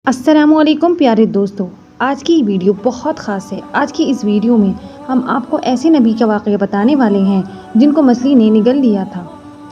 अस्सलामुअलैकुम प्यारे दोस्तों, आज की वीडियो बहुत ख़ास है। आज की इस वीडियो में हम आपको ऐसे नबी का वाक़या बताने वाले हैं जिनको मछली ने निगल लिया था।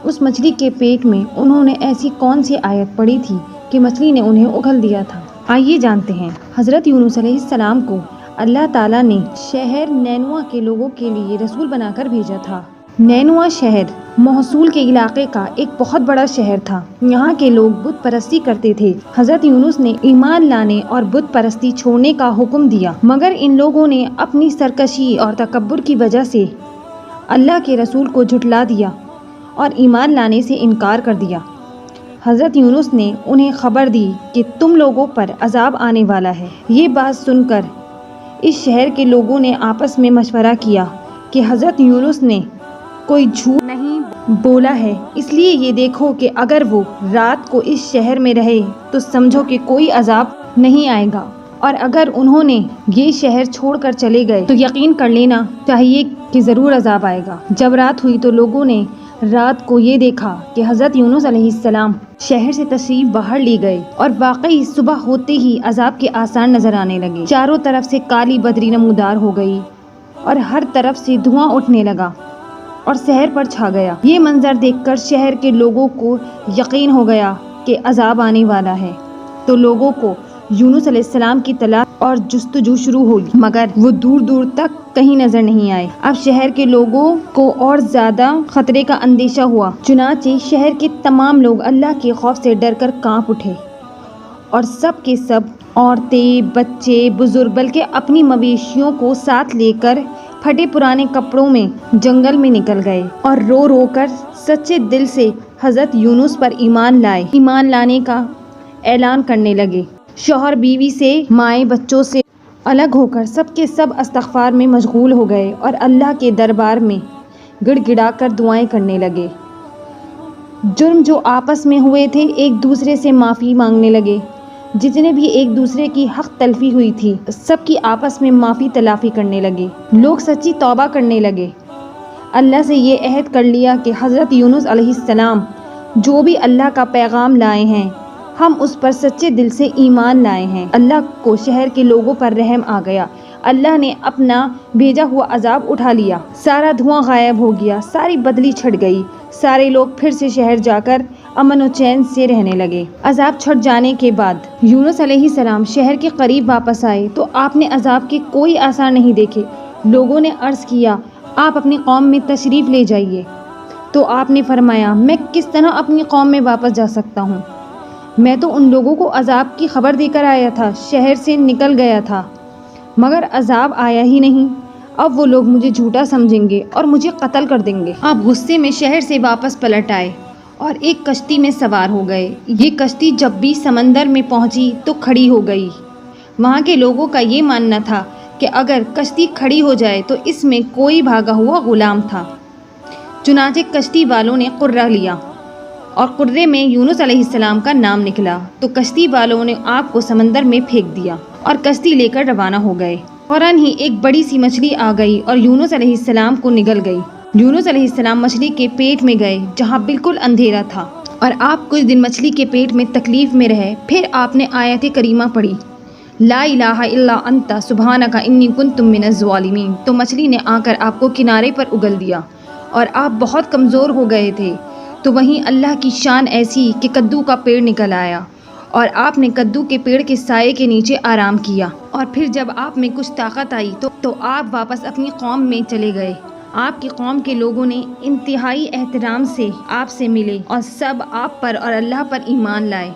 उस मछली के पेट में उन्होंने ऐसी कौन सी आयत पढ़ी थी कि मछली ने उन्हें उगल दिया था। आइए जानते हैं। हज़रत यूनुस अलैहिस्सलाम को अल्लाह ताला ने शहर नैनुआ के लोगों के लिए रसूल बनाकर भेजा था। नैनुआ शहर मोसूल के इलाके का एक बहुत बड़ा शहर था। यहाँ के लोग बुत परस्ती करते थे। हज़रत यूनुस ने ईमान लाने और बुत परस्ती छोड़ने का हुक्म दिया, मगर इन लोगों ने अपनी सरकशी और तकब्बुर की वजह से अल्लाह के रसूल को झुठला दिया और ईमान लाने से इनकार कर दिया। हज़रत यूनुस ने उन्हें खबर दी कि तुम लोगों पर अजाब आने वाला है। ये बात सुनकर इस शहर के लोगों ने आपस में मशवरा किया कि हज़रत यूनुस ने कोई झूठ नहीं बोला है, इसलिए ये देखो कि अगर वो रात को इस शहर में रहे तो समझो कि कोई अजाब नहीं आएगा, और अगर उन्होंने ये शहर छोड़कर चले गए तो यकीन कर लेना चाहिए कि ज़रूर अजाब आएगा। जब रात हुई तो लोगों ने रात को ये देखा कि हज़रत यूनुस अलैहिस्सलाम शहर से तशरीफ बाहर ले गए, और वाकई सुबह होते ही अजाब के आसार नजर आने लगे। चारों तरफ से काली बदरी नमूदार हो गई और हर तरफ से धुआं उठने लगा और शहर पर छा गया। ये मंजर देखकर शहर के लोगों को यकीन हो गया कि अजाब आने वाला है, तो लोगों को यूनुस अलैहिस्सलाम की तलाश और जुस्तजू शुरू हुई, मगर वो दूर दूर तक कहीं नजर नहीं आए। अब शहर के लोगों को और ज्यादा खतरे का अंदेशा हुआ। चुनाचे शहर के तमाम लोग अल्लाह के खौफ से डर कर कांप उठे और सब के सब औरतें, बच्चे, बुजुर्ग, बल्कि अपनी मवेशियों को साथ लेकर फटे पुराने कपड़ों में जंगल में निकल गए और रो रो कर सच्चे दिल से हज़रत यूनुस पर ईमान लाए। ईमान लाने का ऐलान करने लगे। शौहर बीवी से, माएँ बच्चों से अलग होकर सब के सब इस्तग़फ़ार में मशगूल हो गए और अल्लाह के दरबार में गिड़गिड़ा कर दुआएं करने लगे। जुर्म जो आपस में हुए थे एक दूसरे से माफ़ी मांगने लगे। जितने भी एक दूसरे की हक तलफी हुई थी सबकी आपस में माफ़ी तलाफ़ी करने लगे। लोग सच्ची तौबा करने लगे। अल्लाह से ये अहद कर लिया कि हज़रत यूनुस अलैहिस्सलाम जो भी अल्लाह का पैगाम लाए हैं हम उस पर सच्चे दिल से ईमान लाए हैं। अल्लाह को शहर के लोगों पर रहम आ गया। अल्लाह ने अपना भेजा हुआ अजाब उठा लिया। सारा धुआं गायब हो गया, सारी बदली छट गई। सारे लोग फिर से शहर जाकर अमन और चैन से रहने लगे। अजाब छट जाने के बाद यूनुस अलैहिस्सलाम शहर के करीब वापस आए तो आपने अजाब के कोई आसार नहीं देखे। लोगों ने अर्ज़ किया, आप अपनी कौम में तशरीफ़ ले जाइए। तो आपने फरमाया, मैं किस तरह अपनी कौम में वापस जा सकता हूँ? मैं तो उन लोगों को अजाब की खबर देकर आया था, शहर से निकल गया था, मगर अजाब आया ही नहीं। अब वो लोग मुझे झूठा समझेंगे और मुझे कत्ल कर देंगे। आप गुस्से में शहर से वापस पलट आए और एक कश्ती में सवार हो गए। ये कश्ती जब भी समंदर में पहुंची तो खड़ी हो गई। वहाँ के लोगों का ये मानना था कि अगर कश्ती खड़ी हो जाए तो इसमें कोई भागा हुआ गुलाम था। चुनाचे कश्ती वालों ने कुर्रा लिया और कुर्रे में यूनुस अलैहिस्सलाम का नाम निकला, तो कश्ती वालों ने आग को समंदर में फेंक दिया और कश्ती लेकर रवाना हो गए। फौरन ही एक बड़ी सी मछली आ गई और यूनुस अलैहिस्सलाम को निगल गई। यूनुस अलैहिस्सलाम मछली के पेट में गए जहाँ बिल्कुल अंधेरा था, और आप कुछ दिन मछली के पेट में तकलीफ में रहे। फिर आपने आयत करीमा पढ़ी, ला इलाहा इल्ला अंता सुब्हानका इन्नी कुन्तु मिनज़ ज़ालिमीन। तो मछली ने आकर आपको किनारे पर उगल दिया और आप बहुत कमज़ोर हो गए थे। तो वहीं अल्लाह की शान ऐसी कि कद्दू का पेड़ निकल आया और आपने कद्दू के पेड़ के साये के नीचे आराम किया, और फिर जब आप में कुछ ताकत आई तो आप वापस अपनी कौम में चले गए। आपकी कौम के लोगों ने इंतहाई एहतराम से आपसे मिले और सब आप पर और अल्लाह पर ईमान लाए।